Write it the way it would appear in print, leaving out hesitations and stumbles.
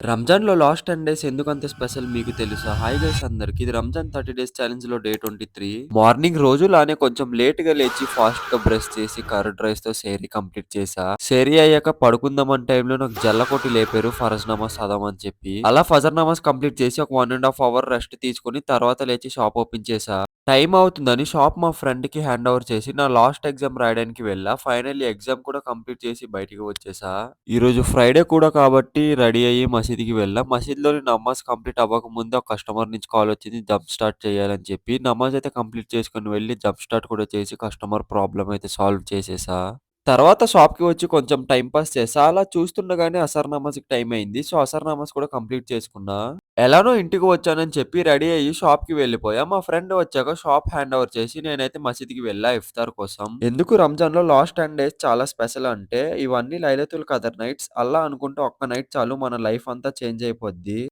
రంజాన్‌లో last 10 days ఎందుకంత special మీకు తెలుసా? హాయ్ గైస్ అందరికి. ఇది రంజాన్ 30 డేస్ ఛాలెంజ్‌లో డే 23. మార్నింగ్ రోజులానే కొంచెం లేట్‌గా లేచి ఫాస్ట్‌గా బ్రష్ చేసి కర్డ్ రైస్‌తో సెహరీ కంప్లీట్ చేశా. సెహరీ అయ్యాక పడుకుందామన్న టైంలో నాకు జల్ల కొట్టి లేపారు ఫరజ్ నమాజ్ చదవమని చెప్పి. అలా ఫజర్ నమాజ్ కంప్లీట్ చేసి ఒక 1 ½ అవర్ రెస్ట్ తీసుకొని తర్వాత లేచి షాప్ ఓపెన్ చేశా. టైం అవుతుందని షాప్ మా ఫ్రెండ్‌కి హ్యాండ్ ఓవర్ చేసి నా లాస్ట్ ఎగ్జామ్ రాయడానికి వెళ్ళా. ఫైనల్లీ ఎగ్జామ్ కూడా కంప్లీట్ చేసి బయటికి వచ్చేసా. ఈరోజు ఫ్రైడే కూడా కాబట్టి రెడీ అయ్యి మసీదుకి వెళ్ళా. మసీదులోని నమాజ్ కంప్లీట్ అవ్వకముందే ఒక కస్టమర్ నుంచి కాల్ వచ్చింది జంప్ స్టార్ట్ చేయాలని చెప్పి. నమాజ్ అయితే కంప్లీట్ చేసుకొని వెళ్లి జంప్ స్టార్ట్ కూడా చేసి కస్టమర్ ప్రాబ్లమ్ అయితే సాల్వ్ చేసేసా. తర్వాత షాప్‌కి వచ్చి కొంచెం టైమ్ పాస్ చేశా. అలా చూస్తుండగానే అసర్ నమాజ్‌కి టైం అయింది. సో, అసర్ నమాజ్ కూడా కంప్లీట్ చేసుకున్నా. ఎలానో ఇంటికి వచ్చానని చెప్పి రెడీ అయ్యి షాప్‌కి వెళ్ళిపోయా. మా ఫ్రెండ్ వచ్చాక షాప్ హ్యాండ్ ఓవర్ చేసి నేనైతే మసీద్‌కి వెళ్ళా ఇఫ్తార్ కోసం. ఎందుకు రంజాన్‌లో లాస్ట్ 10 డేస్ చాలా స్పెషల్ అంటే ఇవన్నీ లైలతుల్ కదర్ నైట్స్. అల్లా అనుకుంటే ఒక్క నైట్ చాలు మన లైఫ్ అంతా చేంజ్ అయిపోద్ది.